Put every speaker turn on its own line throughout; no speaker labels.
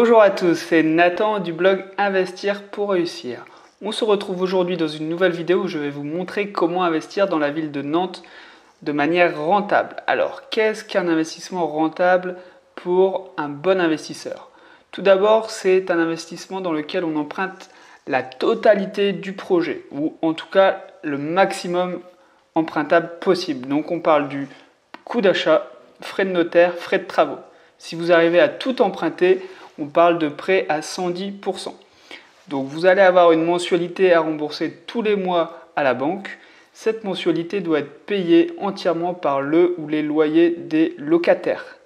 Bonjour à tous, c'est Nathan du blog Investir pour réussir. On se retrouve aujourd'hui dans une nouvelle vidéo où je vais vous montrer comment investir dans la ville de Nantes de manière rentable. Alors, qu'est-ce qu'un investissement rentable pour un bon investisseur? Tout d'abord, c'est un investissement dans lequel on emprunte la totalité du projet, ou en tout cas le maximum empruntable possible. Donc on parle du coût d'achat, frais de notaire, frais de travaux. Si vous arrivez à tout emprunter, on parle de prêt à 110%. Donc vous allez avoir une mensualité à rembourser tous les mois à la banque. Cette mensualité doit être payée entièrement par le ou les loyers des locataires.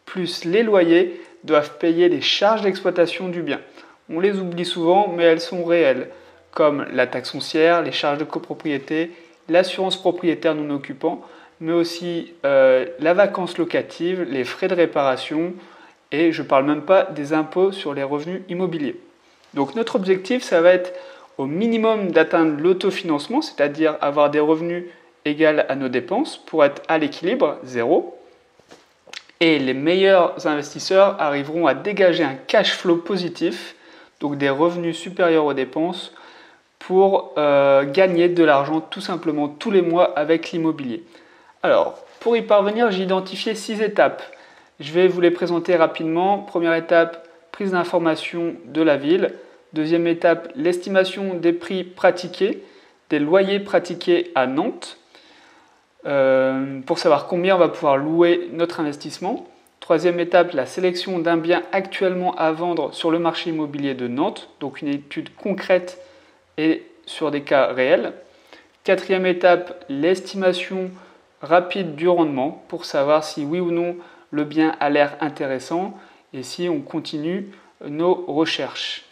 Plus les loyers doivent payer les charges d'exploitation du bien. On les oublie souvent, mais elles sont réelles, comme la taxe foncière, les charges de copropriété, l'assurance propriétaire non occupant, mais aussi la vacance locative, les frais de réparation, et je ne parle même pas des impôts sur les revenus immobiliers. Donc notre objectif, ça va être au minimum d'atteindre l'autofinancement, c'est-à-dire avoir des revenus égaux à nos dépenses pour être à l'équilibre, zéro. Et les meilleurs investisseurs arriveront à dégager un cash flow positif, donc des revenus supérieurs aux dépenses, pour gagner de l'argent tout simplement tous les mois avec l'immobilier. Alors, pour y parvenir, j'ai identifié 6 étapes. Je vais vous les présenter rapidement. Première étape, prise d'information de la ville. Deuxième étape, l'estimation des prix pratiqués, des loyers pratiqués à Nantes, pour savoir combien on va pouvoir louer notre investissement. Troisième étape, la sélection d'un bien actuellement à vendre sur le marché immobilier de Nantes, donc une étude concrète et sur des cas réels. Quatrième étape, l'estimation rapide du rendement pour savoir si oui ou non le bien a l'air intéressant et si on continue nos recherches.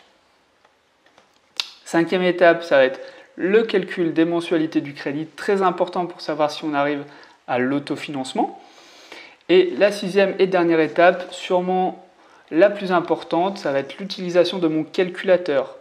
Cinquième étape, ça va être le calcul des mensualités du crédit, très important pour savoir si on arrive à l'autofinancement. Et la sixième et dernière étape, sûrement la plus importante, ça va être l'utilisation de mon calculateur,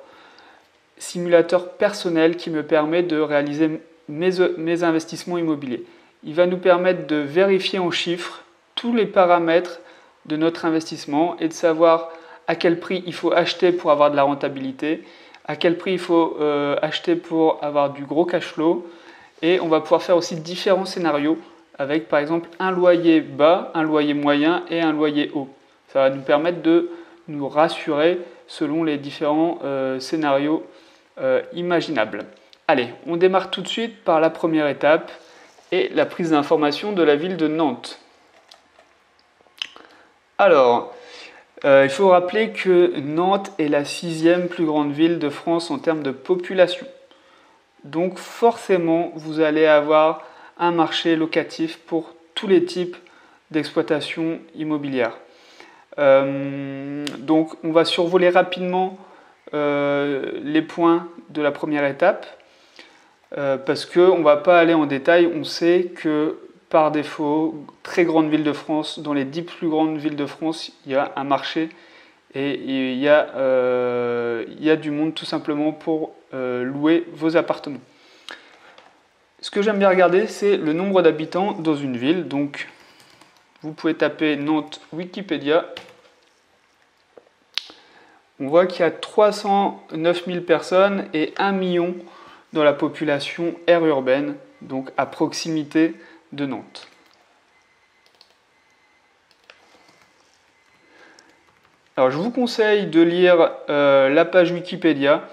simulateur personnel qui me permet de réaliser mes investissements immobiliers. Il va nous permettre de vérifier en chiffres tous les paramètres de notre investissement et de savoir à quel prix il faut acheter pour avoir de la rentabilité, à quel prix il faut acheter pour avoir du gros cash flow. Et on va pouvoir faire aussi différents scénarios avec par exemple un loyer bas, un loyer moyen et un loyer haut. Ça va nous permettre de nous rassurer selon les différents scénarios imaginables. Allez, on démarre tout de suite par la première étape et la prise d'information de la ville de Nantes. Alors, il faut rappeler que Nantes est la 6e plus grande ville de France en termes de population. Donc forcément, vous allez avoir un marché locatif pour tous les types d'exploitation immobilière. Donc on va survoler rapidement les points de la première étape parce qu'on ne va pas aller en détail. On sait que par défaut, très grande ville de France, dans les 10 plus grandes villes de France, il y a un marché et il y a du monde tout simplement pour louer vos appartements. Ce que j'aime bien regarder, c'est le nombre d'habitants dans une ville. Donc, vous pouvez taper Nantes Wikipédia. On voit qu'il y a 309 000 personnes et 1 million dans la population aire urbaine, donc à proximité de Nantes. Alors, je vous conseille de lire la page Wikipédia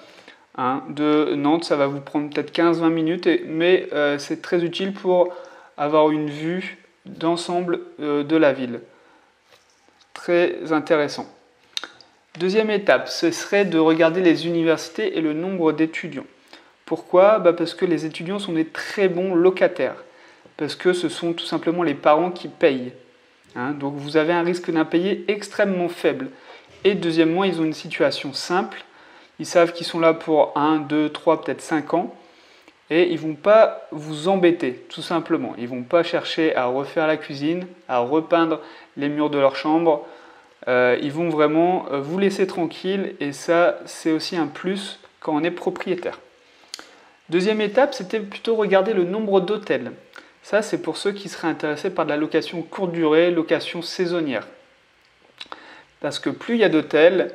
de Nantes. Ça va vous prendre peut-être 15-20 minutes, mais c'est très utile pour avoir une vue d'ensemble de la ville. Très intéressant. Deuxième étape, ce serait de regarder les universités et le nombre d'étudiants. Pourquoi? Parce que les étudiants sont des très bons locataires. Parce que ce sont tout simplement les parents qui payent. Donc vous avez un risque d'impayé extrêmement faible. Et deuxièmement, ils ont une situation simple. Ils savent qu'ils sont là pour 1, 2, 3, peut-être 5 ans. Et ils ne vont pas vous embêter, tout simplement. Ils ne vont pas chercher à refaire la cuisine, à repeindre les murs de leur chambre. Ils vont vraiment vous laisser tranquille. Et ça, c'est aussi un plus quand on est propriétaire. Deuxième étape, c'était plutôt regarder le nombre d'hôtels. Ça, c'est pour ceux qui seraient intéressés par de la location courte durée, location saisonnière. Parce que plus il y a d'hôtels,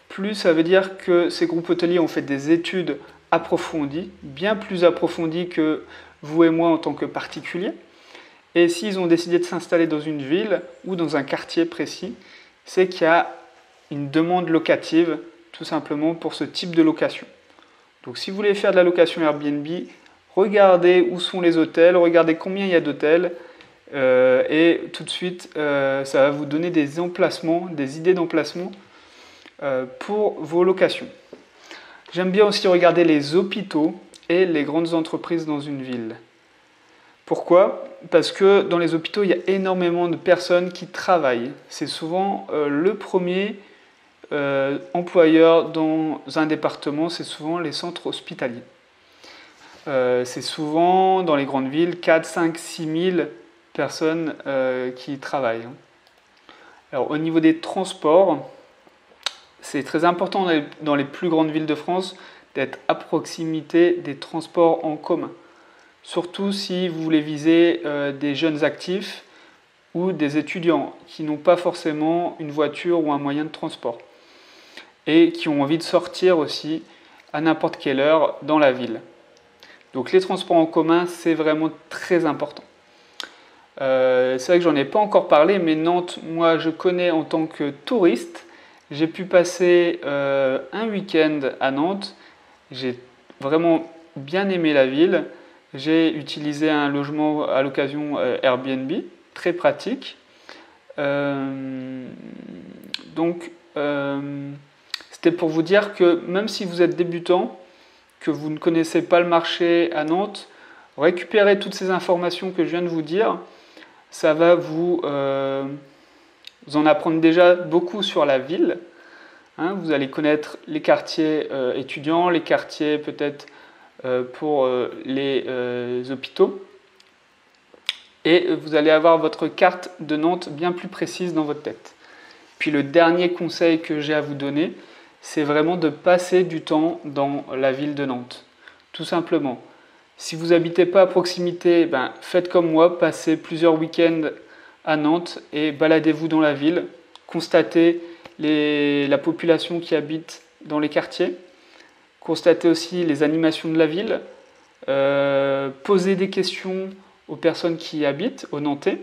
plus ça veut dire que ces groupes hôteliers ont fait des études approfondies, bien plus approfondies que vous et moi en tant que particuliers. Et s'ils ont décidé de s'installer dans une ville ou dans un quartier précis, c'est qu'il y a une demande locative tout simplement pour ce type de location. Donc si vous voulez faire de la location Airbnb, regardez où sont les hôtels, regardez combien il y a d'hôtels et tout de suite ça va vous donner des emplacements, des idées d'emplacement pour vos locations. J'aime bien aussi regarder les hôpitaux et les grandes entreprises dans une ville. Pourquoi? Parce que dans les hôpitaux, il y a énormément de personnes qui travaillent. C'est souvent le premier employeur dans un département, c'est souvent les centres hospitaliers. C'est souvent dans les grandes villes 4, 5, 6 000 personnes qui y travaillent. Alors au niveau des transports, c'est très important dans les plus grandes villes de France d'être à proximité des transports en commun. Surtout si vous voulez viser des jeunes actifs ou des étudiants qui n'ont pas forcément une voiture ou un moyen de transport et qui ont envie de sortir aussi à n'importe quelle heure dans la ville. Donc les transports en commun, c'est vraiment très important. C'est vrai que j'en ai pas encore parlé, mais Nantes, moi je connais en tant que touriste. J'ai pu passer un week-end à Nantes. J'ai vraiment bien aimé la ville. J'ai utilisé un logement à l'occasion Airbnb, très pratique. C'était pour vous dire que même si vous êtes débutant, que vous ne connaissez pas le marché à Nantes, récupérez toutes ces informations que je viens de vous dire. Ça va vous en apprendre déjà beaucoup sur la ville. Vous allez connaître les quartiers étudiants, les quartiers peut-être pour les hôpitaux. Et vous allez avoir votre carte de Nantes bien plus précise dans votre tête. Puis le dernier conseil que j'ai à vous donner, c'est vraiment de passer du temps dans la ville de Nantes. Tout simplement. Si vous n'habitez pas à proximité, faites comme moi, passez plusieurs week-ends à Nantes et baladez-vous dans la ville. Constatez la population qui habite dans les quartiers. Constatez aussi les animations de la ville. Posez des questions aux personnes qui y habitent, aux Nantais.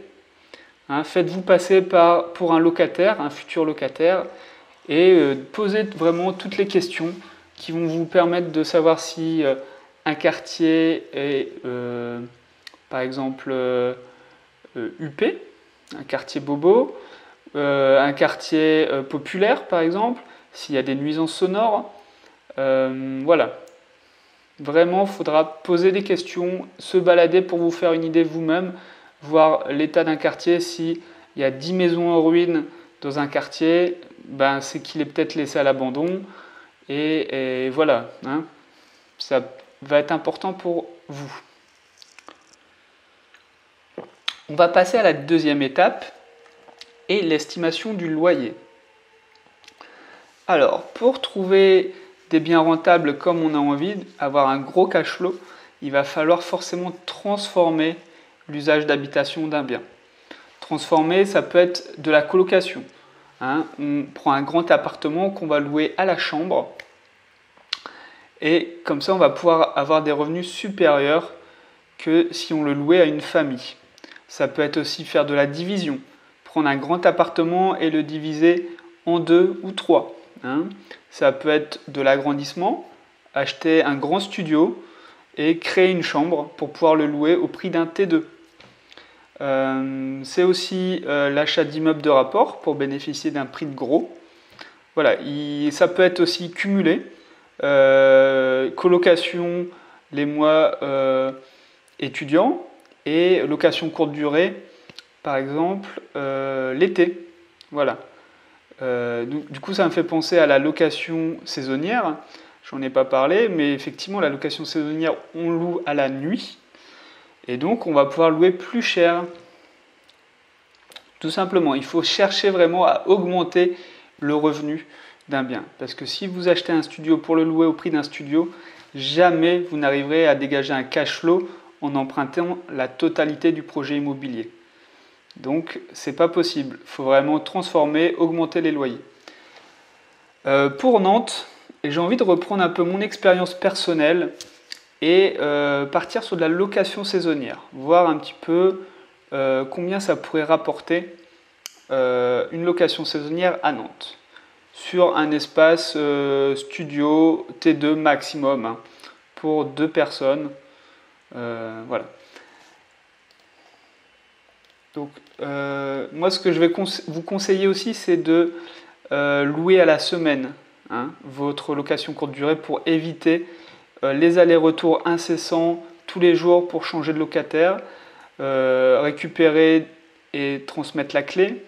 Faites-vous passer pour un locataire, un futur locataire, et posez vraiment toutes les questions qui vont vous permettre de savoir si un quartier est, par exemple, huppé, un quartier bobo, un quartier populaire, par exemple, s'il y a des nuisances sonores. Voilà. Vraiment, il faudra poser des questions, se balader pour vous faire une idée vous-même, voir l'état d'un quartier. S'il y a 10 maisons en ruine dans un quartier, c'est qu'il est peut-être laissé à l'abandon. Et voilà, ça va être important pour vous. On va passer à la deuxième étape et l'estimation du loyer. Alors, pour trouver des biens rentables comme on a envie, avoir un gros cash flow, il va falloir forcément transformer l'usage d'habitation d'un bien. Transformer, ça peut être de la colocation. On prend un grand appartement qu'on va louer à la chambre et comme ça on va pouvoir avoir des revenus supérieurs que si on le louait à une famille. Ça peut être aussi faire de la division, prendre un grand appartement et le diviser en 2 ou 3. Ça peut être de l'agrandissement, acheter un grand studio et créer une chambre pour pouvoir le louer au prix d'un T2. C'est aussi l'achat d'immeubles de rapport pour bénéficier d'un prix de gros. Voilà, ça peut être aussi cumulé, colocation les mois étudiants et location courte durée, par exemple l'été. Voilà. Du coup, ça me fait penser à la location saisonnière. J'en ai pas parlé, mais effectivement, la location saisonnière, on loue à la nuit. Et donc, on va pouvoir louer plus cher. Tout simplement, il faut chercher vraiment à augmenter le revenu d'un bien. Parce que si vous achetez un studio pour le louer au prix d'un studio, jamais vous n'arriverez à dégager un cash flow en empruntant la totalité du projet immobilier. Donc, c'est pas possible. Il faut vraiment transformer, augmenter les loyers. Pour Nantes, j'ai envie de reprendre un peu mon expérience personnelle et partir sur de la location saisonnière, voir un petit peu combien ça pourrait rapporter une location saisonnière à Nantes sur un espace studio T2 maximum hein, pour 2 personnes. Voilà. Donc, moi, ce que je vais vous conseiller aussi, c'est de louer à la semaine hein, votre location courte durée pour éviter les allers-retours incessants tous les jours pour changer de locataire, récupérer et transmettre la clé.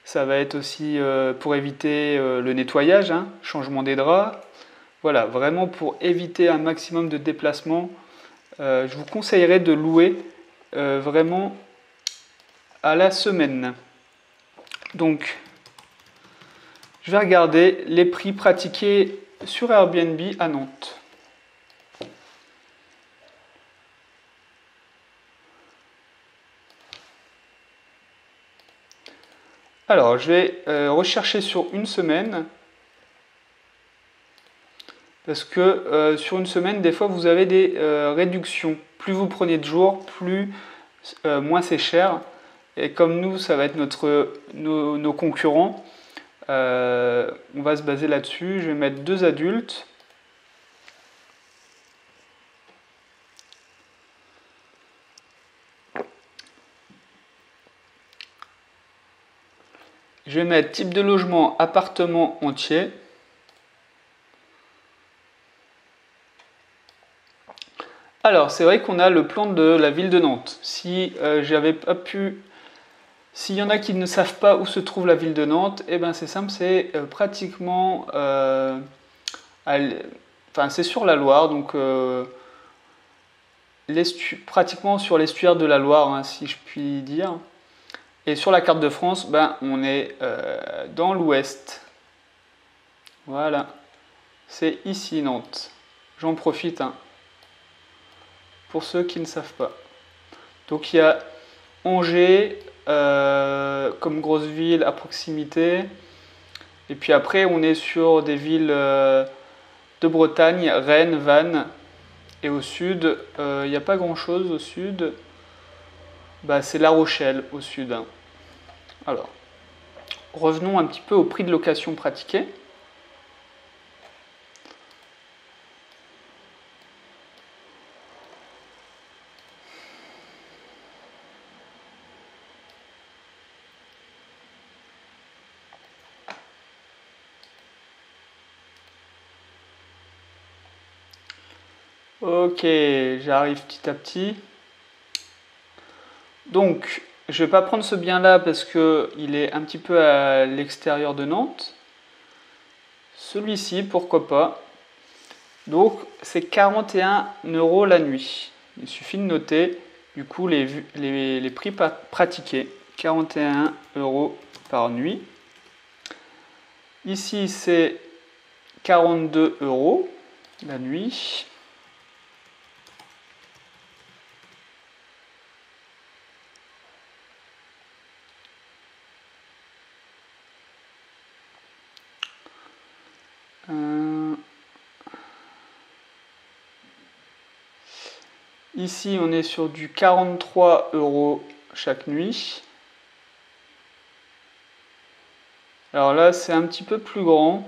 Ça va être aussi pour éviter le nettoyage, hein, changement des draps. Voilà, vraiment pour éviter un maximum de déplacements, je vous conseillerais de louer vraiment à la semaine. Donc, je vais regarder les prix pratiqués sur Airbnb à Nantes. Alors, je vais rechercher sur une semaine. Parce que sur une semaine, des fois, vous avez des réductions. Plus vous prenez de jours, moins c'est cher. Et comme nous, ça va être nos concurrents, on va se baser là-dessus. Je vais mettre 2 adultes. Je vais mettre type de logement, appartement entier. Alors, c'est vrai qu'on a le plan de la ville de Nantes. Si j'avais pas pu... S'il y en a qui ne savent pas où se trouve la ville de Nantes, eh ben c'est simple, c'est pratiquement... Enfin, c'est sur la Loire, donc pratiquement sur l'estuaire de la Loire, hein, si je puis dire. Et sur la carte de France, ben, on est dans l'ouest. Voilà. C'est ici Nantes. J'en profite hein, pour ceux qui ne savent pas. Donc il y a Angers comme grosse ville à proximité. Et puis après, on est sur des villes de Bretagne, Rennes, Vannes. Et au sud, il n'y a pas grand-chose au sud. Bah, c'est La Rochelle au sud. Hein. Alors, revenons un petit peu au prix de location pratiqué. Ok, j'arrive petit à petit. Donc, je vais pas prendre ce bien-là parce qu'il est un petit peu à l'extérieur de Nantes. Celui-ci, pourquoi pas. Donc, c'est 41 € la nuit. Il suffit de noter, du coup, les prix pratiqués. 41 € par nuit. Ici, c'est 42 € la nuit. Ici, on est sur du 43 € chaque nuit. Alors là, c'est un petit peu plus grand.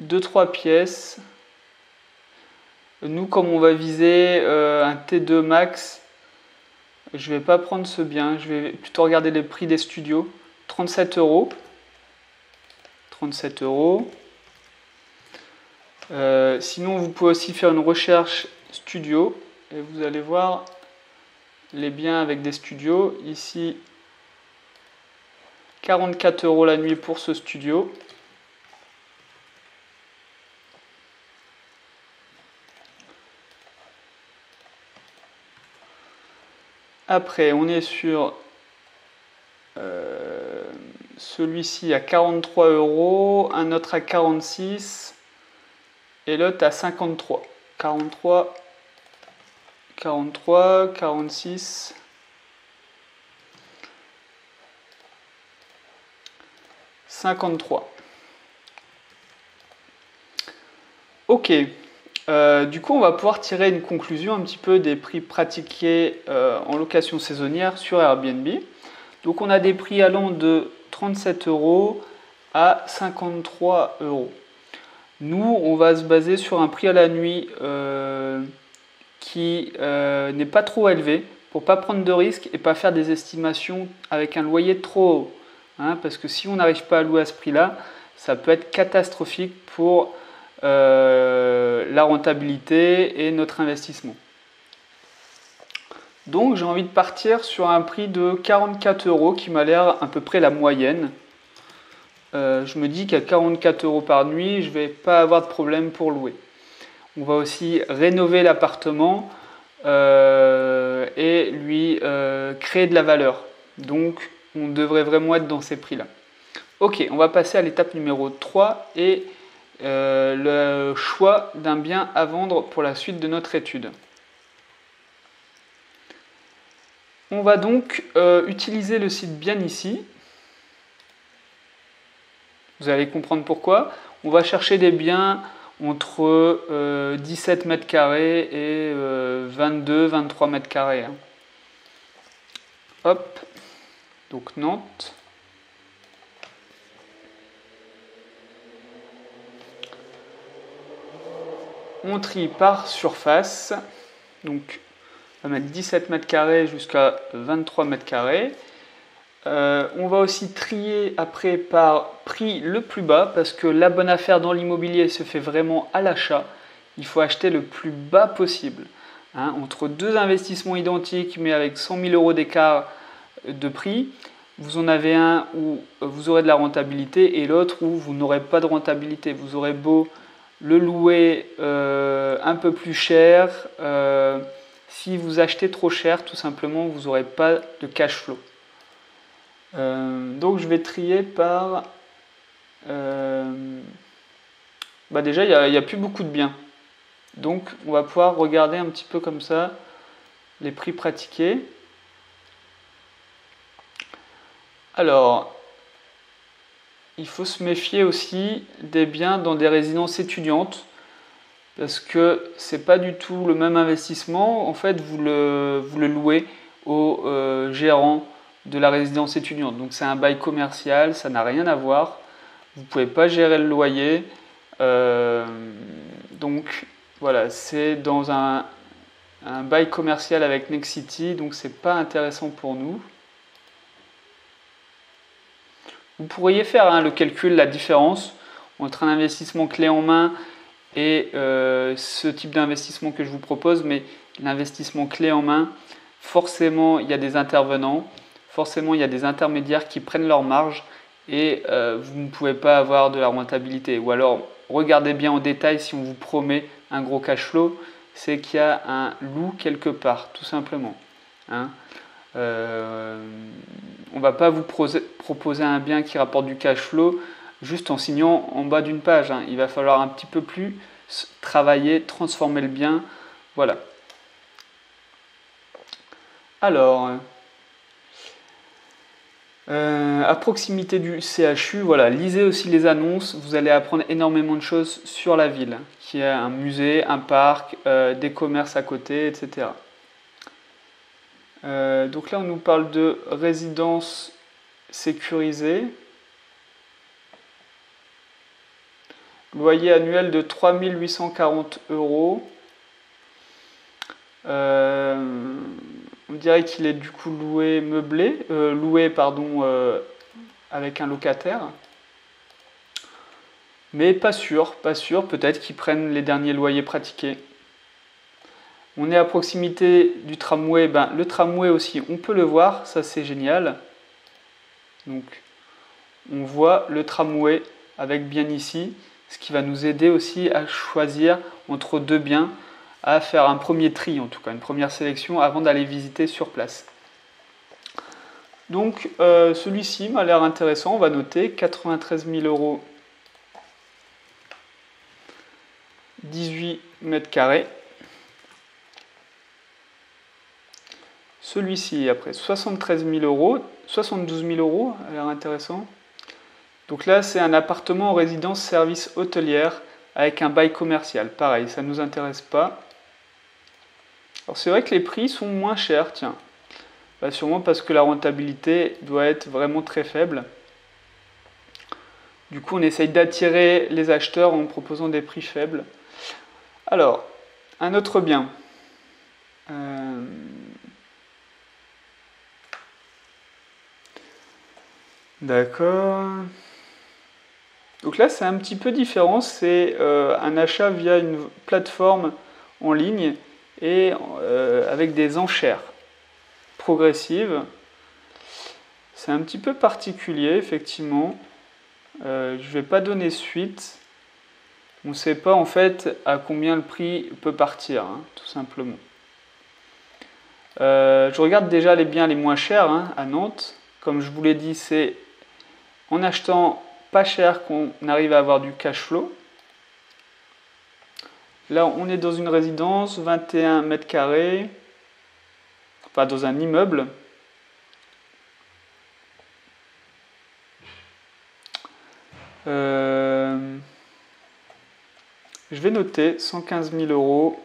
2-3 pièces. Nous, comme on va viser un T2 max, je vais pas prendre ce bien. Je vais plutôt regarder les prix des studios. 37 €. 37 €. Sinon, vous pouvez aussi faire une recherche studio et vous allez voir les biens avec des studios. Ici, 44 € la nuit pour ce studio. Après, on est sur celui-ci à 43 €, un autre à 46 et l'autre à 53. 43, 43, 46. 53. Ok, du coup on va pouvoir tirer une conclusion un petit peu des prix pratiqués en location saisonnière sur Airbnb. Donc on a des prix allant de 37 € à 53 €. Nous, on va se baser sur un prix à la nuit qui n'est pas trop élevé pour pas prendre de risques et pas faire des estimations avec un loyer trop haut. Hein, parce que si on n'arrive pas à louer à ce prix-là, ça peut être catastrophique pour la rentabilité et notre investissement. Donc j'ai envie de partir sur un prix de 44 € qui m'a l'air à peu près la moyenne. Je me dis qu'à 44 € par nuit, je ne vais pas avoir de problème pour louer. On va aussi rénover l'appartement et lui créer de la valeur. Donc on devrait vraiment être dans ces prix-là. Ok, on va passer à l'étape numéro 3 et le choix d'un bien à vendre pour la suite de notre étude. On va donc utiliser le site Bien Ici. Vous allez comprendre pourquoi. On va chercher des biens entre 17 mètres carrés et 22-23 mètres carrés. Hop, donc Nantes. On trie par surface. Donc on va mettre 17 mètres carrés jusqu'à 23 mètres carrés. On va aussi trier après par prix le plus bas parce que la bonne affaire dans l'immobilier se fait vraiment à l'achat. Il faut acheter le plus bas possible. Hein, entre deux investissements identiques mais avec 100 000 € d'écart de prix, vous en avez un où vous aurez de la rentabilité et l'autre où vous n'aurez pas de rentabilité. Vous aurez beau le louer un peu plus cher, si vous achetez trop cher, tout simplement, vous n'aurez pas de cash flow. Donc je vais trier par... déjà, il n'y a plus beaucoup de biens. Donc on va pouvoir regarder un petit peu comme ça les prix pratiqués. Alors, il faut se méfier aussi des biens dans des résidences étudiantes parce que c'est pas du tout le même investissement. En fait, vous le louez au gérant de la résidence étudiante. Donc c'est un bail commercial, ça n'a rien à voir. Vous ne pouvez pas gérer le loyer. Donc voilà, c'est dans un bail commercial avec Nexity, donc c'est pas intéressant pour nous. Vous pourriez faire le calcul, la différence entre un investissement clé en main et ce type d'investissement que je vous propose, mais l'investissement clé en main, forcément il y a des intervenants, forcément il y a des intermédiaires qui prennent leur marge et vous ne pouvez pas avoir de la rentabilité. Ou alors regardez bien en détail si on vous promet un gros cash flow, c'est qu'il y a un loup quelque part, tout simplement. Hein. On ne va pas vous proposer un bien qui rapporte du cash flow juste en signant en bas d'une page. Hein. Il va falloir un petit peu plus travailler, transformer le bien. Voilà. Alors, à proximité du CHU, voilà, lisez aussi les annonces. Vous allez apprendre énormément de choses sur la ville, qui a un musée, un parc, des commerces à côté, etc. Donc là, on nous parle de résidence sécurisée. Loyer annuel de 3 840 €. On dirait qu'il est du coup loué meublé, avec un locataire. Mais pas sûr, peut-être qu'ils prennent les derniers loyers pratiqués. On est à proximité du tramway, le tramway aussi, on peut le voir, ça c'est génial. Donc on voit le tramway avec Bien Ici, ce qui va nous aider aussi à choisir entre deux biens, à faire un premier tri en tout cas, une première sélection avant d'aller visiter sur place. Donc celui-ci m'a l'air intéressant, on va noter 93 000 €, 18 mètres carrés. Celui-ci après 73 000 €, 72 000 € a l'air intéressant. Donc là c'est un appartement en résidence service hôtelière avec un bail commercial. Pareil, ça ne nous intéresse pas. Alors c'est vrai que les prix sont moins chers, tiens. Bah, sûrement parce que la rentabilité doit être vraiment très faible. Du coup, on essaye d'attirer les acheteurs en proposant des prix faibles. Alors, un autre bien. D'accord. Donc là, c'est un petit peu différent. C'est un achat via une plateforme en ligne et avec des enchères progressives. C'est un petit peu particulier, effectivement. Je ne vais pas donner suite. On ne sait pas en fait à combien le prix peut partir, hein, tout simplement. Je regarde déjà les biens les moins chers hein, à Nantes. Comme je vous l'ai dit, c'est en achetant pas cher qu'on arrive à avoir du cash flow. Là, on est dans une résidence, 21 mètres carrés, enfin dans un immeuble. Je vais noter 115 000 €,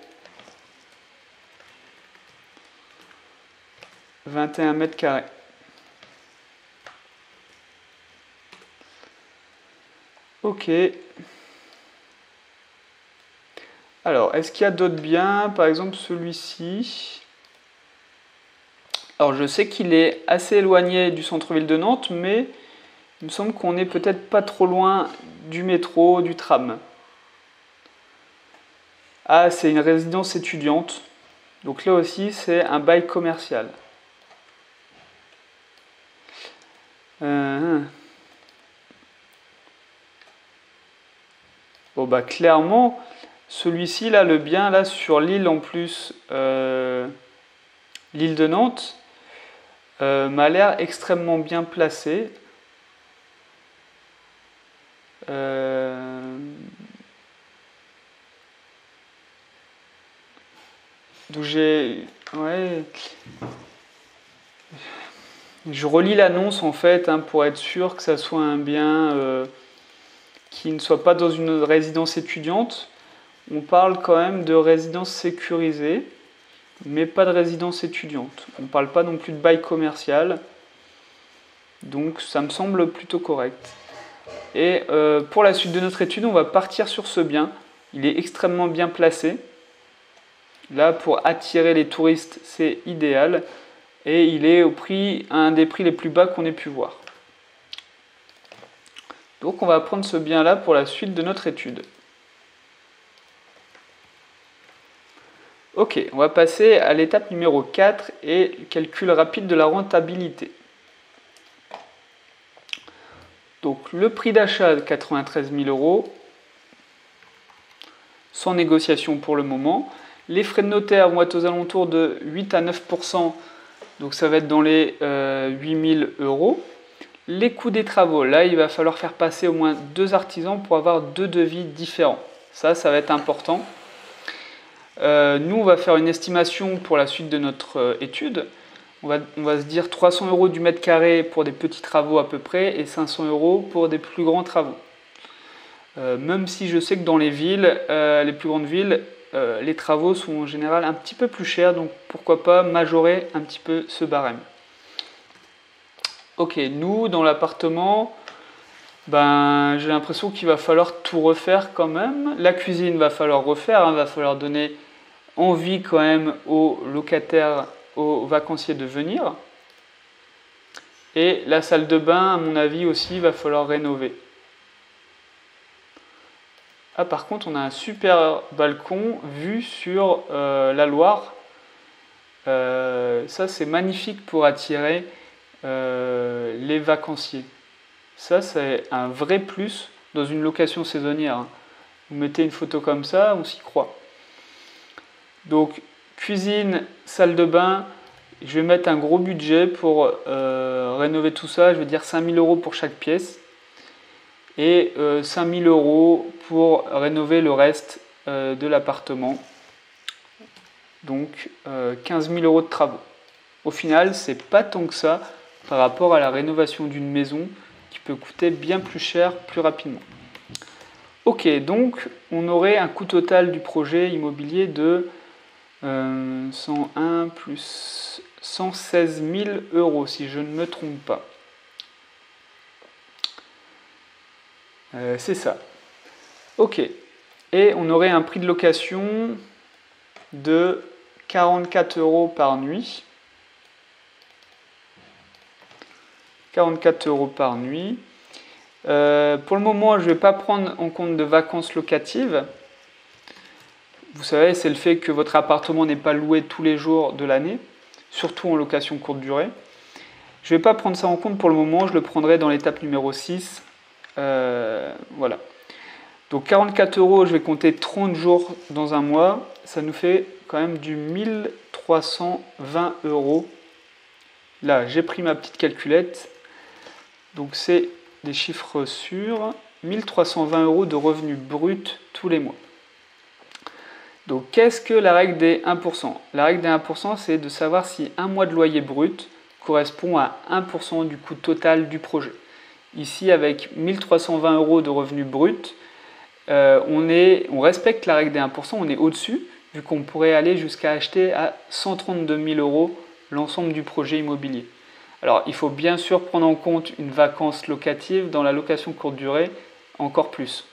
21 mètres carrés. Ok. Alors, est-ce qu'il y a d'autres biens? Par exemple, celui-ci. Alors, je sais qu'il est assez éloigné du centre-ville de Nantes, mais il me semble qu'on n'est peut-être pas trop loin du métro, du tram. Ah, c'est une résidence étudiante. Donc là aussi, c'est un bail commercial. Bon, bah clairement, celui-ci, là, le bien, là, sur l'île en plus, l'île de Nantes, m'a l'air extrêmement bien placé. Donc ouais, je relis l'annonce en fait hein, pour être sûr que ça soit un bien qui ne soit pas dans une résidence étudiante. On parle quand même de résidence sécurisée, mais pas de résidence étudiante. On ne parle pas non plus de bail commercial, donc ça me semble plutôt correct. Et pour la suite de notre étude, on va partir sur ce bien. Il est extrêmement bien placé. Là, pour attirer les touristes, c'est idéal. Et il est au prix, à un des prix les plus bas qu'on ait pu voir. Donc on va prendre ce bien-là pour la suite de notre étude. Ok, on va passer à l'étape numéro 4 et le calcul rapide de la rentabilité. Donc le prix d'achat de 93 000 €, sans négociation pour le moment. Les frais de notaire vont être aux alentours de 8 à 9%, donc ça va être dans les 8 000 €. Les coûts des travaux, là il va falloir faire passer au moins 2 artisans pour avoir 2 devis différents. Ça va être important. Nous on va faire une estimation pour la suite de notre étude. On va se dire 300 € du mètre carré pour des petits travaux à peu près et 500 € pour des plus grands travaux. Même si je sais que dans les villes, les plus grandes villes, les travaux sont en général un petit peu plus chers, donc pourquoi pas majorer un petit peu ce barème. Ok, nous dans l'appartement, ben, j'ai l'impression qu'il va falloir tout refaire quand même. La cuisine va falloir refaire, hein, va falloir donner envie quand même aux locataires, aux vacanciers de venir. Et la salle de bain, à mon avis aussi, va falloir rénover. Ah, par contre, on a un super balcon vu sur la Loire. Ça, c'est magnifique pour attirer les vacanciers. Ça, c'est un vrai plus dans une location saisonnière. Hein. Vous mettez une photo comme ça, on s'y croit. Donc, cuisine, salle de bain, je vais mettre un gros budget pour rénover tout ça. Je vais dire 5 000 € pour chaque pièce. Et 5 000 € pour rénover le reste de l'appartement. Donc 15 000 € de travaux. Au final, c'est pas tant que ça par rapport à la rénovation d'une maison qui peut coûter bien plus cher plus rapidement. Ok, donc on aurait un coût total du projet immobilier de 101 plus 116 000 euros, si je ne me trompe pas. C'est ça. Ok. Et on aurait un prix de location de 44 euros par nuit. 44 euros par nuit. Pour le moment, je ne vais pas prendre en compte de vacances locatives. Vous savez, c'est le fait que votre appartement n'est pas loué tous les jours de l'année, surtout en location courte durée. Je ne vais pas prendre ça en compte pour le moment, je le prendrai dans l'étape numéro 6. Voilà. Donc 44 euros, je vais compter 30 jours dans un mois. Ça nous fait quand même du 1320 euros. Là, j'ai pris ma petite calculette. Donc c'est des chiffres sûrs. 1320 euros de revenus bruts tous les mois. Donc qu'est-ce que la règle des 1%? La règle des 1%, c'est de savoir si un mois de loyer brut correspond à 1% du coût total du projet. Ici, avec 1320 euros de revenus bruts, on respecte la règle des 1%, on est au-dessus, vu qu'on pourrait aller jusqu'à acheter à 132 000 euros l'ensemble du projet immobilier. Alors, il faut bien sûr prendre en compte une vacance locative dans la location courte durée, encore plus.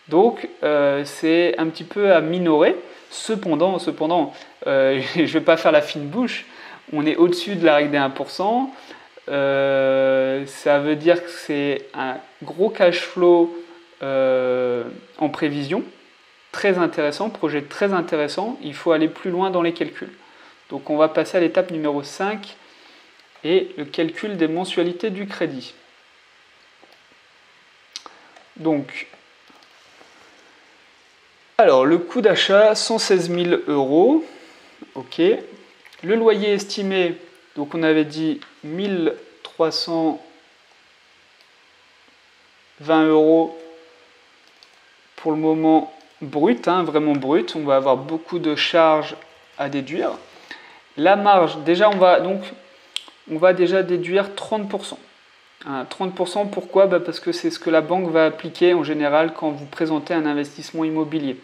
Donc, c'est un petit peu à minorer. Cependant, je ne vais pas faire la fine bouche, on est au-dessus de la règle des 1%. Ça veut dire que c'est un gros cash flow en prévision, très intéressant, projet très intéressant. Il faut aller plus loin dans les calculs. Donc on va passer à l'étape numéro 5 et le calcul des mensualités du crédit. Donc, alors le coût d'achat, 116 000 euros. Ok. Le loyer estimé, donc on avait dit 1320 euros pour le moment brut, vraiment brut. On va avoir beaucoup de charges à déduire. La marge, déjà on va déjà déduire 30%. 30%, pourquoi? Parce que c'est ce que la banque va appliquer en général quand vous présentez un investissement immobilier.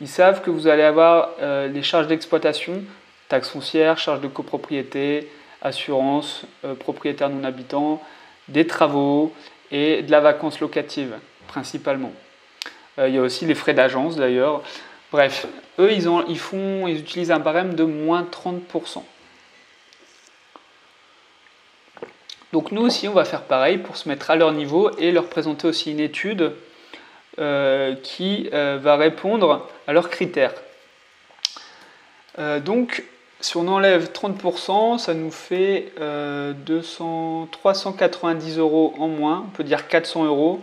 Ils savent que vous allez avoir les charges d'exploitation, taxes foncières, charges de copropriété, assurance, propriétaire non habitant, des travaux et de la vacance locative principalement. Il y a aussi les frais d'agence d'ailleurs. Bref, eux ils utilisent un barème de moins 30%. Donc nous aussi on va faire pareil pour se mettre à leur niveau et leur présenter aussi une étude qui va répondre à leurs critères. Donc si on enlève 30%, ça nous fait 390 euros en moins, on peut dire 400 euros,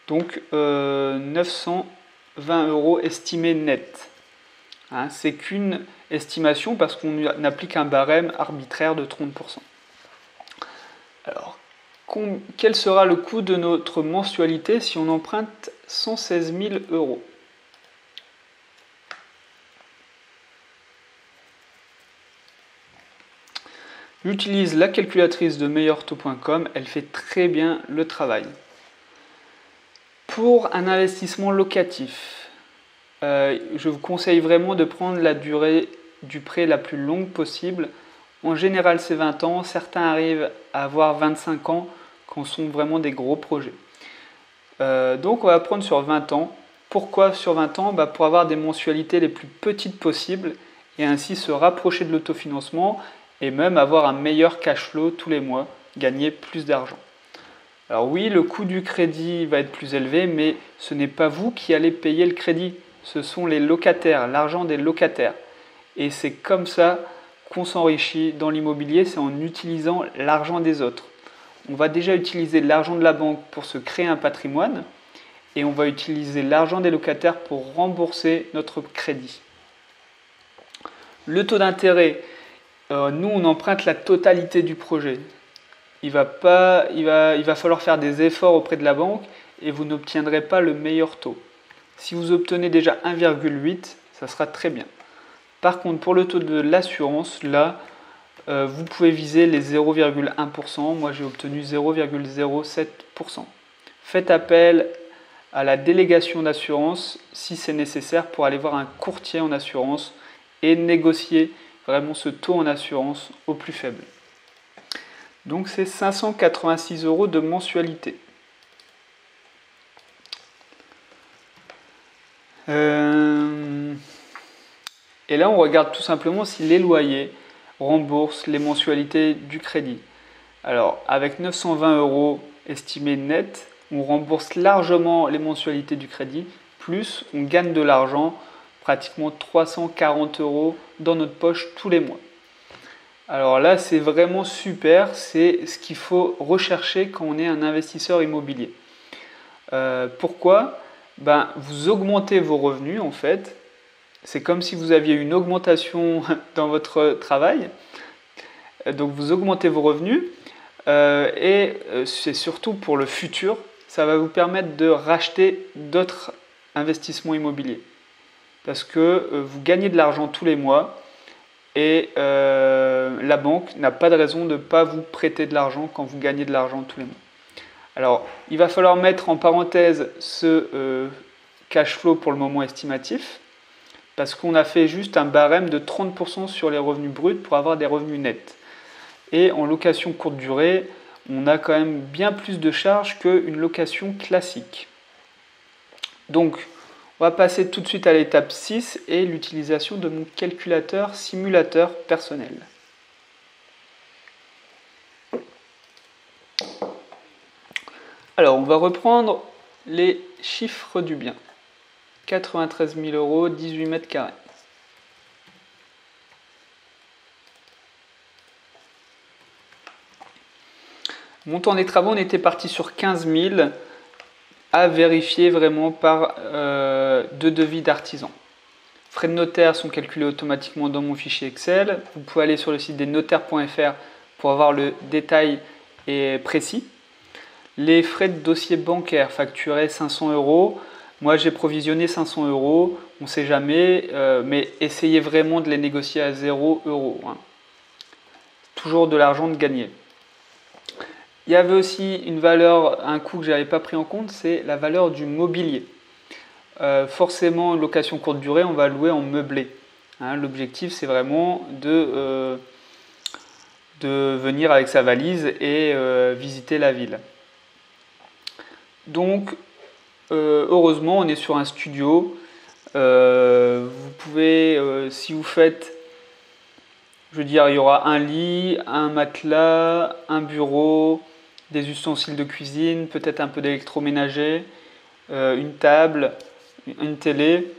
donc 920 euros estimés net. C'est qu'une estimation parce qu'on applique un barème arbitraire de 30%. Alors, quel sera le coût de notre mensualité si on emprunte 116 000 euros? J'utilise la calculatrice de meilleurtaux.com, elle fait très bien le travail. Pour un investissement locatif, je vous conseille vraiment de prendre la durée du prêt la plus longue possible. En général, c'est 20 ans. Certains arrivent à avoir 25 ans quand ce sont vraiment des gros projets. Donc, on va prendre sur 20 ans. Pourquoi sur 20 ans? Pour avoir des mensualités les plus petites possibles et ainsi se rapprocher de l'autofinancement et même avoir un meilleur cash flow tous les mois, gagner plus d'argent. Alors oui, le coût du crédit va être plus élevé, mais ce n'est pas vous qui allez payer le crédit. Ce sont les locataires, l'argent des locataires. Et c'est comme ça qu'on s'enrichit dans l'immobilier, c'est en utilisant l'argent des autres. On va déjà utiliser l'argent de la banque pour se créer un patrimoine et on va utiliser l'argent des locataires pour rembourser notre crédit. Le taux d'intérêt, nous on emprunte la totalité du projet. Il va falloir faire des efforts auprès de la banque et vous n'obtiendrez pas le meilleur taux. Si vous obtenez déjà 1,8, ça sera très bien. Par contre, pour le taux de l'assurance, là, vous pouvez viser les 0,1%. Moi, j'ai obtenu 0,07%. Faites appel à la délégation d'assurance si c'est nécessaire pour aller voir un courtier en assurance et négocier vraiment ce taux en assurance au plus faible. Donc c'est 586 € de mensualité. Et là, on regarde tout simplement si les loyers remboursent les mensualités du crédit. Alors, avec 920 € estimés net, on rembourse largement les mensualités du crédit, plus on gagne de l'argent, pratiquement 340 € dans notre poche tous les mois. Alors là, c'est vraiment super, c'est ce qu'il faut rechercher quand on est un investisseur immobilier. Pourquoi ? Vous augmentez vos revenus en fait. C'est comme si vous aviez une augmentation dans votre travail. Donc vous augmentez vos revenus et c'est surtout pour le futur. Ça va vous permettre de racheter d'autres investissements immobiliers. Parce que vous gagnez de l'argent tous les mois et la banque n'a pas de raison de ne pas vous prêter de l'argent quand vous gagnez de l'argent tous les mois. Alors, il va falloir mettre en parenthèse ce cash flow pour le moment estimatif, parce qu'on a fait juste un barème de 30% sur les revenus bruts pour avoir des revenus nets. Et en location courte durée, on a quand même bien plus de charges qu'une location classique. Donc, on va passer tout de suite à l'étape 6 et l'utilisation de mon calculateur simulateur personnel. Alors, on va reprendre les chiffres du bien. 93 000 €, 18 mètres carrés. Montant des travaux, on était parti sur 15 000 à vérifier vraiment par deux devis d'artisan. Frais de notaire sont calculés automatiquement dans mon fichier Excel. Vous pouvez aller sur le site des notaires.fr pour avoir le détail et précis. Les frais de dossier bancaire facturés 500 €. Moi, j'ai provisionné 500 €. On ne sait jamais, mais essayez vraiment de les négocier à 0 €. Hein. Toujours de l'argent de gagner. Il y avait aussi une valeur, un coût que je n'avais pas pris en compte, c'est la valeur du mobilier. Forcément, une location courte durée, on va louer en meublé. Hein, l'objectif, c'est vraiment de venir avec sa valise et visiter la ville. Donc, heureusement, on est sur un studio. Vous pouvez, si vous faites, je veux dire, il y aura un lit, un matelas, un bureau, des ustensiles de cuisine, peut-être un peu d'électroménager, une table, une télé.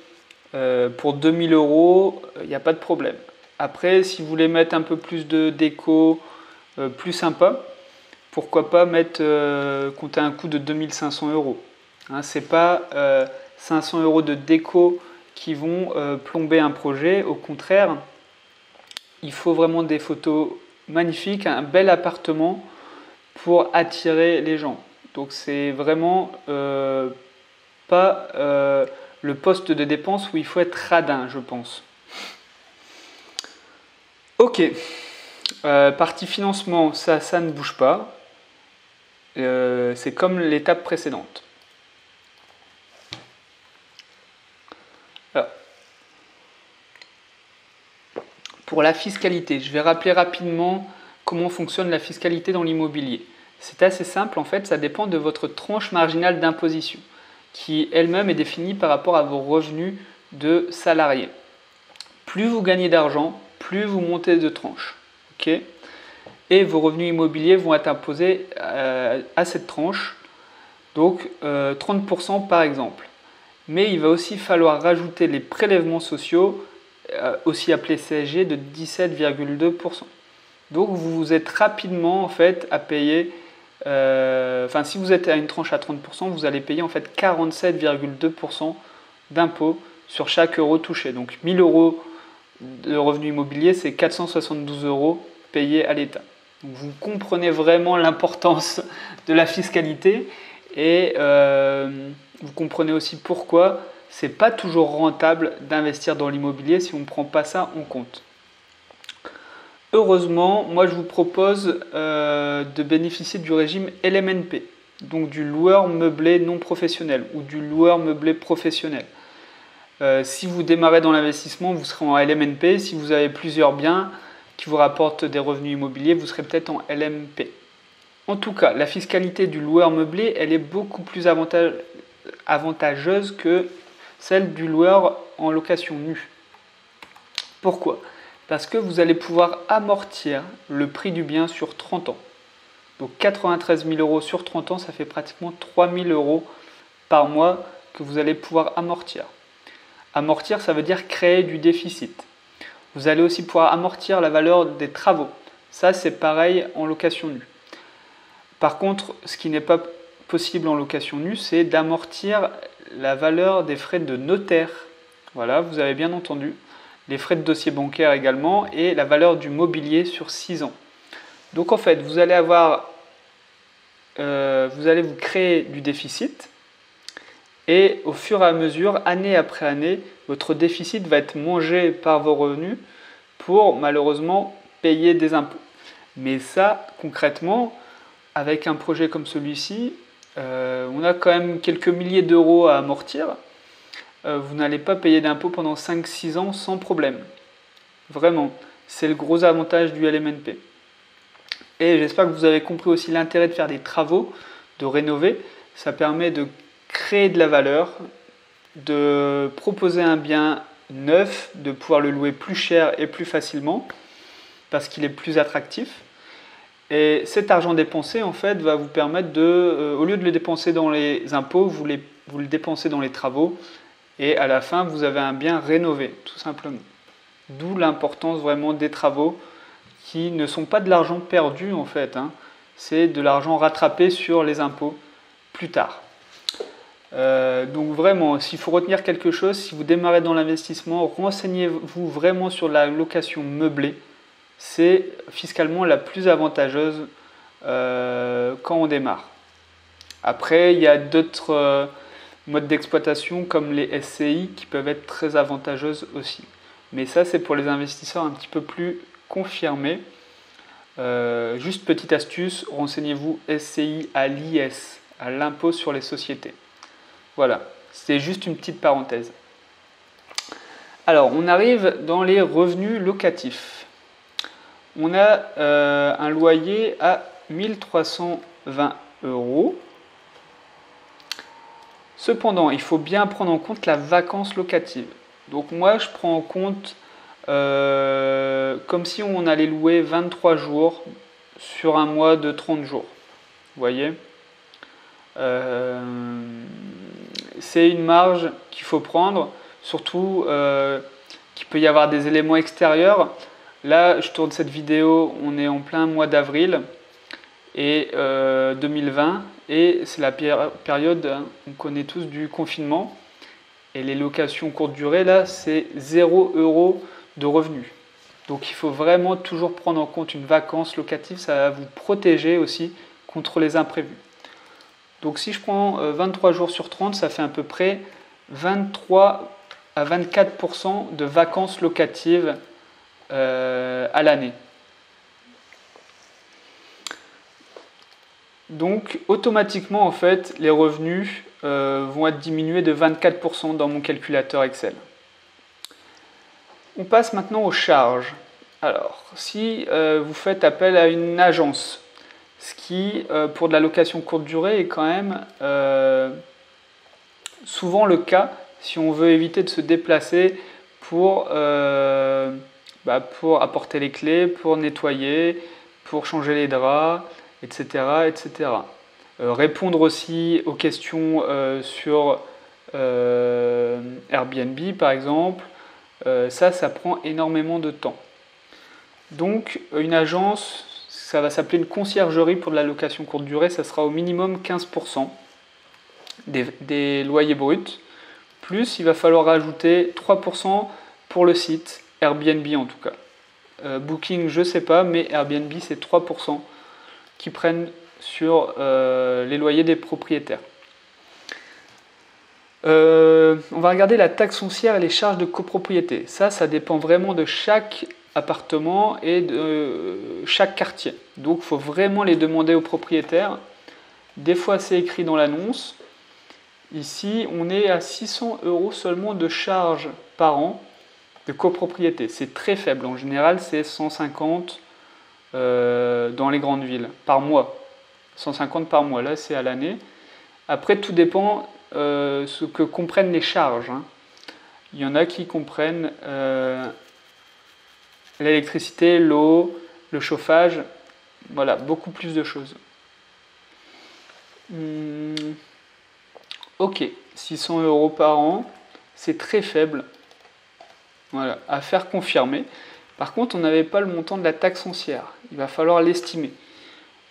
Pour 2000 €, il n'y a pas de problème. Après, si vous voulez mettre un peu plus de déco, plus sympa, pourquoi pas compter un coût de 2500 €. Hein, ce n'est pas 500 € de déco qui vont plomber un projet. Au contraire, il faut vraiment des photos magnifiques, un bel appartement pour attirer les gens. Donc c'est vraiment pas le poste de dépense où il faut être radin, je pense. Ok, partie financement, ça ne bouge pas. C'est comme l'étape précédente. Alors, pour la fiscalité, je vais rappeler rapidement comment fonctionne la fiscalité dans l'immobilier. C'est assez simple en fait, ça dépend de votre tranche marginale d'imposition, qui elle-même est définie par rapport à vos revenus de salarié. Plus vous gagnez d'argent, plus vous montez de tranche. Okay, et vos revenus immobiliers vont être imposés à cette tranche, donc 30% par exemple. Mais il va aussi falloir rajouter les prélèvements sociaux, aussi appelés CSG, de 17,2%. Donc vous êtes rapidement en fait à payer, si vous êtes à une tranche à 30%, vous allez payer en fait 47,2% d'impôts sur chaque euro touché. Donc 1000 € de revenus immobiliers, c'est 472 € payés à l'État. Donc vous comprenez vraiment l'importance de la fiscalité et vous comprenez aussi pourquoi c'est pas toujours rentable d'investir dans l'immobilier si on ne prend pas ça en compte. Heureusement, moi je vous propose de bénéficier du régime LMNP. donc du loueur meublé non professionnel ou du loueur meublé professionnel. Si vous démarrez dans l'investissement, vous serez en LMNP. Si vous avez plusieurs biens qui vous rapportent des revenus immobiliers, vous serez peut-être en LMP. En tout cas, la fiscalité du loueur meublé, elle est beaucoup plus avantageuse que celle du loueur en location nue. Pourquoi? Parce que vous allez pouvoir amortir le prix du bien sur 30 ans. Donc 93 000 euros sur 30 ans, ça fait pratiquement 3 000 euros par mois que vous allez pouvoir amortir. Amortir, ça veut dire créer du déficit. Vous allez aussi pouvoir amortir la valeur des travaux. Ça, c'est pareil en location nue. Par contre, ce qui n'est pas possible en location nue, c'est d'amortir la valeur des frais de notaire. Voilà, vous avez bien entendu. Les frais de dossier bancaire également et la valeur du mobilier sur 6 ans. Donc en fait, vous allez vous créer du déficit et au fur et à mesure, année après année, votre déficit va être mangé par vos revenus pour malheureusement payer des impôts. Mais ça, concrètement, avec un projet comme celui-ci, on a quand même quelques milliers d'euros à amortir. Vous n'allez pas payer d'impôts pendant 5-6 ans sans problème. Vraiment, c'est le gros avantage du LMNP. Et j'espère que vous avez compris aussi l'intérêt de faire des travaux, de rénover. Ça permet de créer de la valeur, de proposer un bien neuf, de pouvoir le louer plus cher et plus facilement parce qu'il est plus attractif. Et cet argent dépensé, en fait, va vous permettre de, au lieu de le dépenser dans les impôts, vous le dépensez dans les travaux et à la fin, vous avez un bien rénové, tout simplement. D'où l'importance vraiment des travaux qui ne sont pas de l'argent perdu en fait, hein. C'est de l'argent rattrapé sur les impôts plus tard. Donc vraiment, s'il faut retenir quelque chose, si vous démarrez dans l'investissement, renseignez-vous vraiment sur la location meublée. C'est fiscalement la plus avantageuse quand on démarre. Après, il y a d'autres modes d'exploitation comme les SCI qui peuvent être très avantageuses aussi. Mais ça, c'est pour les investisseurs un petit peu plus confirmés. Juste petite astuce, renseignez-vous SCI à l'IS, à l'impôt sur les sociétés. Voilà, c'est juste une petite parenthèse. Alors, on arrive dans les revenus locatifs. On a un loyer à 1320 euros. Cependant, il faut bien prendre en compte la vacance locative. Donc moi, je prends en compte comme si on allait louer 23 jours sur un mois de 30 jours. Vous voyez, c'est une marge qu'il faut prendre, surtout qu'il peut y avoir des éléments extérieurs. Là, je tourne cette vidéo, on est en plein mois d'avril et 2020 et c'est la période, hein, on connaît tous, du confinement. Et les locations courte durée, là, c'est 0 € de revenus. Donc il faut vraiment toujours prendre en compte une vacance locative, ça va vous protéger aussi contre les imprévus. Donc si je prends 23 jours sur 30, ça fait à peu près 23 à 24% de vacances locatives à l'année. Donc automatiquement, en fait, les revenus vont être diminués de 24% dans mon calculateur Excel. On passe maintenant aux charges. Alors, si vous faites appel à une agence, ce qui, pour de la location courte durée, est quand même souvent le cas si on veut éviter de se déplacer pour apporter les clés, pour nettoyer, pour changer les draps, etc. etc. Répondre aussi aux questions sur Airbnb par exemple, ça prend énormément de temps. Donc une agence, ça va s'appeler une conciergerie pour de la location courte durée, ça sera au minimum 15% des loyers bruts, plus il va falloir rajouter 3% pour le site, Airbnb en tout cas. Booking, je ne sais pas, mais Airbnb c'est 3% qui prennent sur les loyers des propriétaires. On va regarder la taxe foncière et les charges de copropriété. Ça dépend vraiment de chaque appartement et de chaque quartier. Donc il faut vraiment les demander aux propriétaires. Des fois, c'est écrit dans l'annonce. Ici, on est à 600 € seulement de charges par an de copropriété. C'est très faible. En général, c'est 150 dans les grandes villes par mois. 150 par mois. Là, c'est à l'année. Après, tout dépend ce que comprennent les charges. Hein. Il y en a qui comprennent l'électricité, l'eau, le chauffage. Voilà, beaucoup plus de choses. Ok, 600 € par an, c'est très faible. Voilà, à faire confirmer. Par contre, on n'avait pas le montant de la taxe foncière. Il va falloir l'estimer.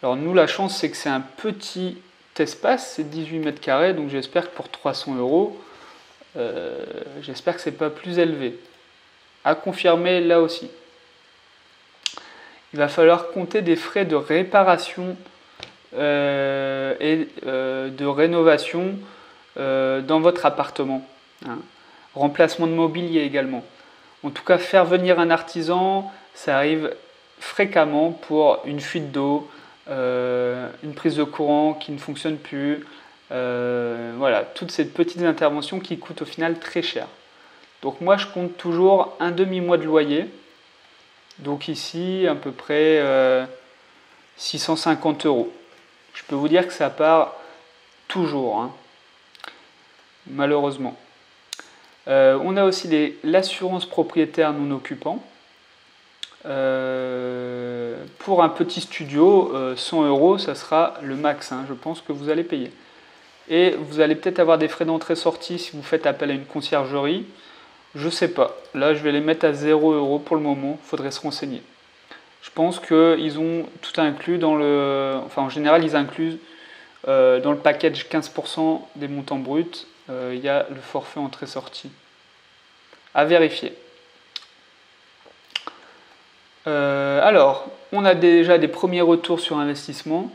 Alors nous, la chance, c'est que c'est un petit espace, c'est 18 mètres carrés, donc j'espère que pour 300 €, j'espère que c'est pas plus élevé. À confirmer là aussi. Il va falloir compter des frais de réparation et de rénovation dans votre appartement. Hein. Remplacement de mobilier également. En tout cas, faire venir un artisan, ça arrive fréquemment pour une fuite d'eau, une prise de courant qui ne fonctionne plus. Voilà, toutes ces petites interventions qui coûtent au final très cher. Donc moi, je compte toujours un demi-mois de loyer. Donc ici, à peu près 650 €. Je peux vous dire que ça part toujours, hein, malheureusement. On a aussi l'assurance propriétaire non occupant. Pour un petit studio, 100 €, ça sera le max, hein, je pense que vous allez payer. Et vous allez peut-être avoir des frais d'entrée-sortie si vous faites appel à une conciergerie. Je sais pas. Là, je vais les mettre à 0 € pour le moment. Il faudrait se renseigner. Je pense qu'ils ont tout inclus dans le... Enfin, en général, ils incluent dans le package 15% des montants bruts. Il y a le forfait entrée-sortie. À vérifier. Alors, on a déjà des premiers retours sur investissement.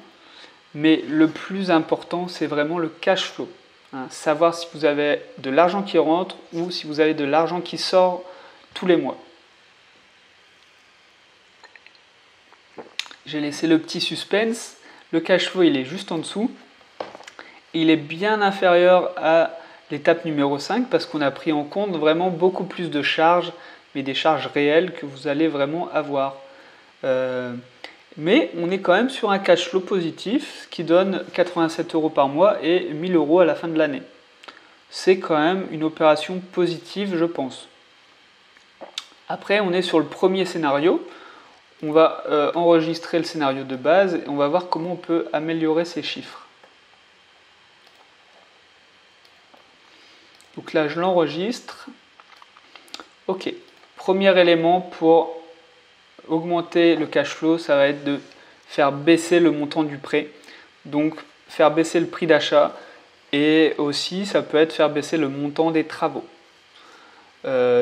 Mais le plus important, c'est vraiment le cash flow. Hein, savoir si vous avez de l'argent qui rentre ou si vous avez de l'argent qui sort tous les mois. J'ai laissé le petit suspense. Le cash flow, il est juste en dessous. Il est bien inférieur à l'étape numéro 5 parce qu'on a pris en compte vraiment beaucoup plus de charges, mais des charges réelles que vous allez vraiment avoir. Mais on est quand même sur un cash flow positif, ce qui donne 87 € par mois et 1000 € à la fin de l'année. C'est quand même une opération positive, je pense. Après, on est sur le premier scénario. On va enregistrer le scénario de base et on va voir comment on peut améliorer ces chiffres. Donc là, je l'enregistre. Ok. Premier élément pour augmenter le cash flow, ça va être de faire baisser le montant du prêt, donc faire baisser le prix d'achat, et aussi ça peut être faire baisser le montant des travaux.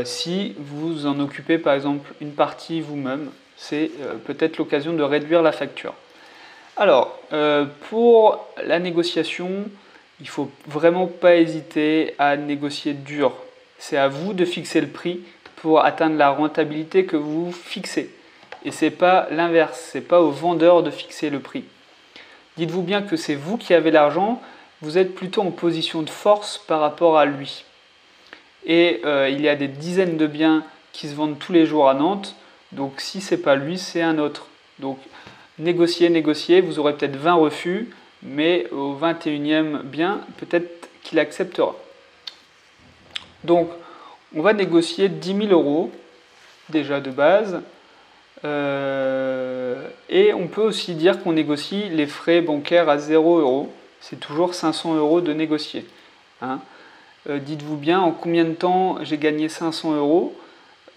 Si vous en occupez par exemple une partie vous-même, c'est peut-être l'occasion de réduire la facture. Alors, pour la négociation, il ne faut vraiment pas hésiter à négocier dur. C'est à vous de fixer le prix pour atteindre la rentabilité que vous fixez. Et ce n'est pas l'inverse, ce n'est pas au vendeur de fixer le prix. Dites-vous bien que c'est vous qui avez l'argent, vous êtes plutôt en position de force par rapport à lui. Et il y a des dizaines de biens qui se vendent tous les jours à Nantes, donc si ce n'est pas lui, c'est un autre. Donc négociez, négociez, vous aurez peut-être 20 refus, mais au 21e bien, peut-être qu'il acceptera. Donc on va négocier 10 000 € déjà de base. Et on peut aussi dire qu'on négocie les frais bancaires à 0 €. C'est toujours 500 € de négocier. Hein. Dites-vous bien en combien de temps j'ai gagné 500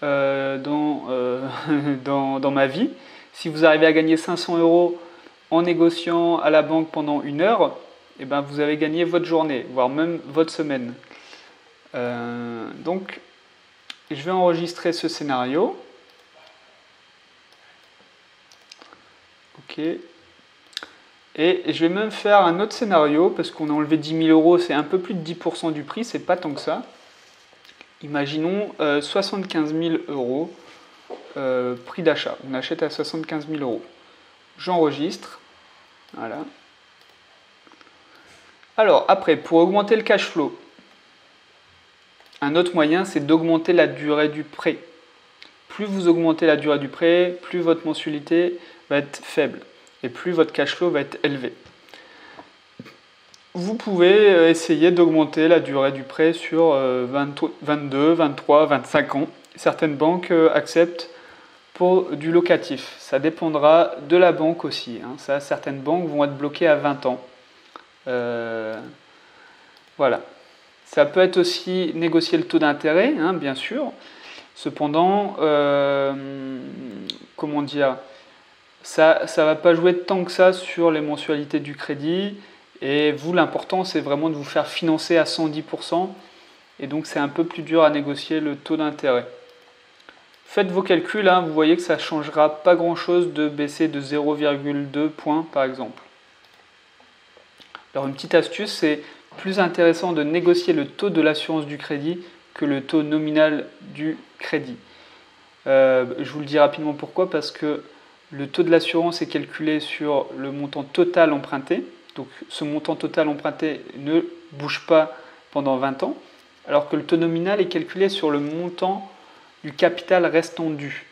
€ dans ma vie. Si vous arrivez à gagner 500 € en négociant à la banque pendant 1 heure, eh ben vous avez gagné votre journée, voire même votre semaine. Donc, je vais enregistrer ce scénario. Ok. Et je vais même faire un autre scénario, parce qu'on a enlevé 10 000 €, c'est un peu plus de 10% du prix, c'est pas tant que ça. Imaginons 75 000 € prix d'achat. On achète à 75 000 €. J'enregistre. Voilà. Alors après, pour augmenter le cash flow, un autre moyen, c'est d'augmenter la durée du prêt. Plus vous augmentez la durée du prêt, plus votre mensualité va être faible et plus votre cash flow va être élevé. Vous pouvez essayer d'augmenter la durée du prêt sur 22, 23, 25 ans. Certaines banques acceptent pour du locatif. Ça dépendra de la banque aussi. Certaines banques vont être bloquées à 20 ans. Voilà. Ça peut être aussi négocier le taux d'intérêt, bien sûr. Cependant, comment dire, ça ne va pas jouer tant que ça sur les mensualités du crédit. Et vous, l'important, c'est vraiment de vous faire financer à 110%. Et donc, c'est un peu plus dur à négocier le taux d'intérêt. Faites vos calculs, vous voyez que ça ne changera pas grand-chose de baisser de 0,2 points, par exemple. Alors, une petite astuce, c'est plus intéressant de négocier le taux de l'assurance du crédit que le taux nominal du crédit. Je vous le dis rapidement pourquoi, parce que le taux de l'assurance est calculé sur le montant total emprunté. Donc ce montant total emprunté ne bouge pas pendant 20 ans, alors que le taux nominal est calculé sur le montant du capital restant dû.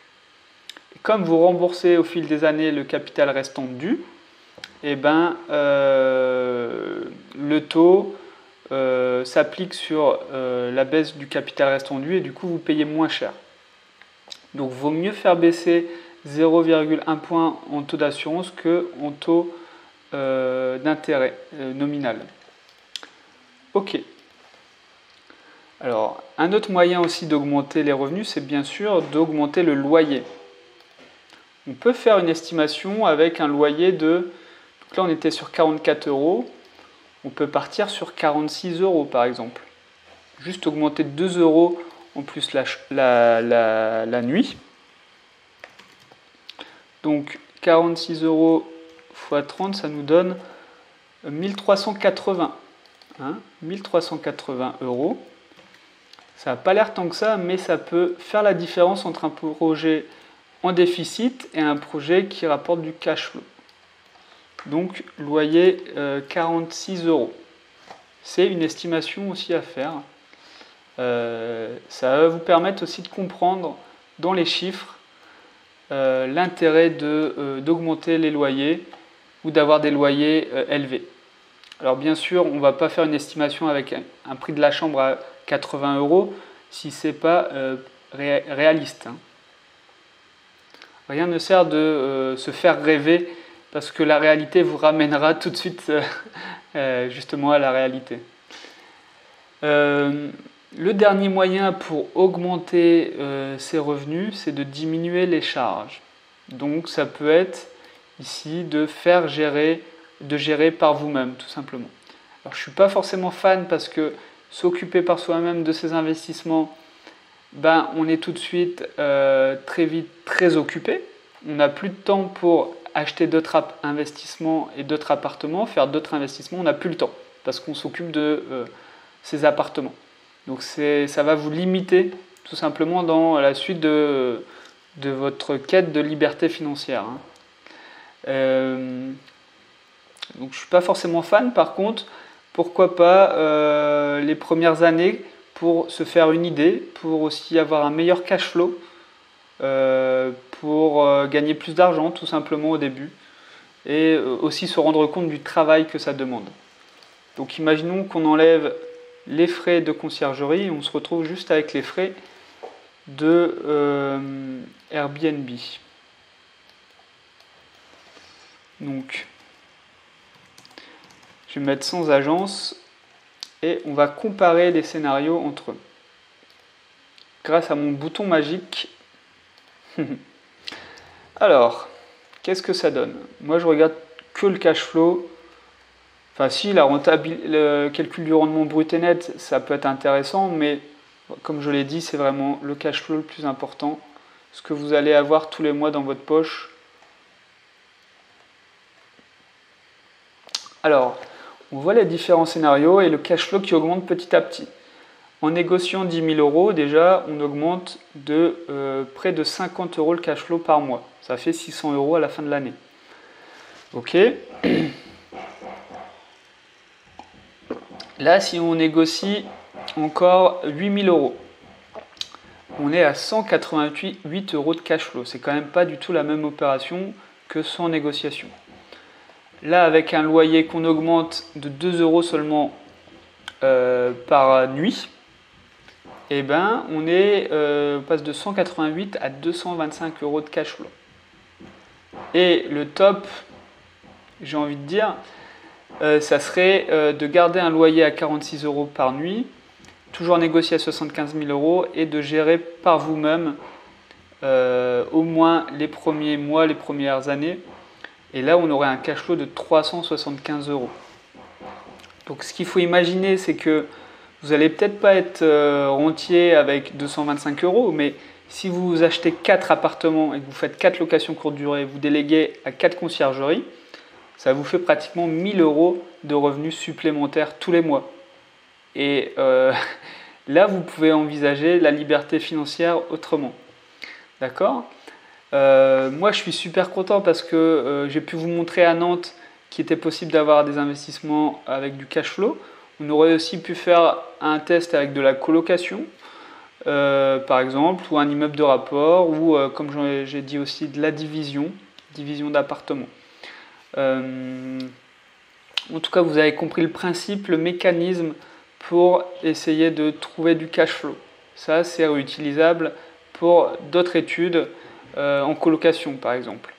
Et comme vous remboursez au fil des années le capital restant dû, le taux s'applique sur la baisse du capital restant dû et du coup vous payez moins cher. Donc il vaut mieux faire baisser 0,1 point en taux d'assurance qu'en taux d'intérêt nominal. Ok. Alors, un autre moyen aussi d'augmenter les revenus, c'est bien sûr d'augmenter le loyer. On peut faire une estimation avec un loyer de... Donc là, on était sur 44 €. On peut partir sur 46 € par exemple. Juste augmenter 2 € en plus la nuit. Donc 46 € x 30, ça nous donne 1380. 1380 €. Ça n'a pas l'air tant que ça, mais ça peut faire la différence entre un projet en déficit et un projet qui rapporte du cash flow. Donc loyer 46 €. C'est une estimation aussi à faire. Ça va vous permettre aussi de comprendre dans les chiffres l'intérêt d'augmenter les loyers ou d'avoir des loyers élevés. Alors bien sûr, on ne va pas faire une estimation avec un prix de la chambre à 80 € si ce n'est pas réaliste. Rien ne sert de se faire rêver parce que la réalité vous ramènera tout de suite justement à la réalité. Le dernier moyen pour augmenter ses revenus, c'est de diminuer les charges. Donc ça peut être ici de gérer par vous-même, tout simplement. Alors je ne suis pas forcément fan parce que s'occuper par soi-même de ses investissements, on est tout de suite très vite très occupé. On n'a plus de temps pour acheter d'autres investissements et d'autres appartements, faire d'autres investissements, on n'a plus le temps parce qu'on s'occupe de ces appartements. Donc ça va vous limiter tout simplement dans la suite de votre quête de liberté financière. Donc je ne suis pas forcément fan, par contre, pourquoi pas les premières années pour se faire une idée, pour aussi avoir un meilleur cash flow, pour gagner plus d'argent tout simplement au début, et aussi se rendre compte du travail que ça demande. Donc imaginons qu'on enlève les frais de conciergerie et on se retrouve juste avec les frais de Airbnb. Donc, je vais mettre sans agence et on va comparer les scénarios entre eux. Grâce à mon bouton magique. Alors, qu'est-ce que ça donne? Moi, je regarde que le cash flow. Enfin, si, le calcul du rendement brut et net, ça peut être intéressant, mais comme je l'ai dit, c'est vraiment le cash flow le plus important. Ce que vous allez avoir tous les mois dans votre poche. Alors, on voit les différents scénarios et le cash flow qui augmente petit à petit. En négociant 10 000 €, déjà, on augmente de près de 50 € le cash flow par mois. Ça fait 600 € à la fin de l'année. Ok. Là, si on négocie encore 8 000 €, on est à 188 € de cash flow. C'est quand même pas du tout la même opération que sans négociation. Là, avec un loyer qu'on augmente de 2 € seulement par nuit, eh ben, on passe de 188 à 225 € de cash flow. Et le top, j'ai envie de dire, ça serait de garder un loyer à 46 € par nuit, toujours négocier à 75 000 € et de gérer par vous-même au moins les premiers mois, les premières années. Et là, on aurait un cash flow de 375 €. Donc ce qu'il faut imaginer, c'est que vous n'allez peut-être pas être rentier avec 225 €, mais si vous achetez 4 appartements et que vous faites 4 locations courte durée, vous déléguez à 4 conciergeries, ça vous fait pratiquement 1 000 € de revenus supplémentaires tous les mois. Et là, vous pouvez envisager la liberté financière autrement. D'accord ? Moi, je suis super content parce que j'ai pu vous montrer à Nantes qu'il était possible d'avoir des investissements avec du cash flow. On aurait aussi pu faire un test avec de la colocation, par exemple, ou un immeuble de rapport, ou comme j'ai dit aussi, de la division d'appartements. En tout cas, vous avez compris le principe, le mécanisme pour essayer de trouver du cash flow. Ça, c'est réutilisable pour d'autres études en colocation, par exemple.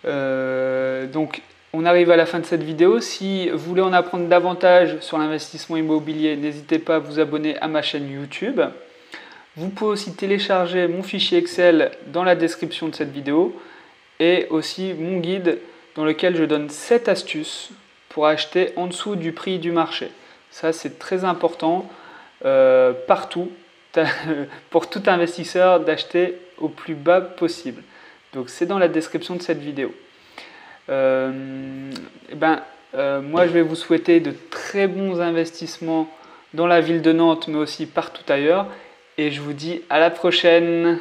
Donc, on arrive à la fin de cette vidéo. Si vous voulez en apprendre davantage sur l'investissement immobilier, n'hésitez pas à vous abonner à ma chaîne YouTube. Vous pouvez aussi télécharger mon fichier Excel dans la description de cette vidéo et aussi mon guide dans lequel je donne 7 astuces pour acheter en dessous du prix du marché. Ça, c'est très important partout pour tout investisseur d'acheter au plus bas possible. Donc, c'est dans la description de cette vidéo. Moi, je vais vous souhaiter de très bons investissements dans la ville de Nantes, mais aussi partout ailleurs. Et je vous dis à la prochaine.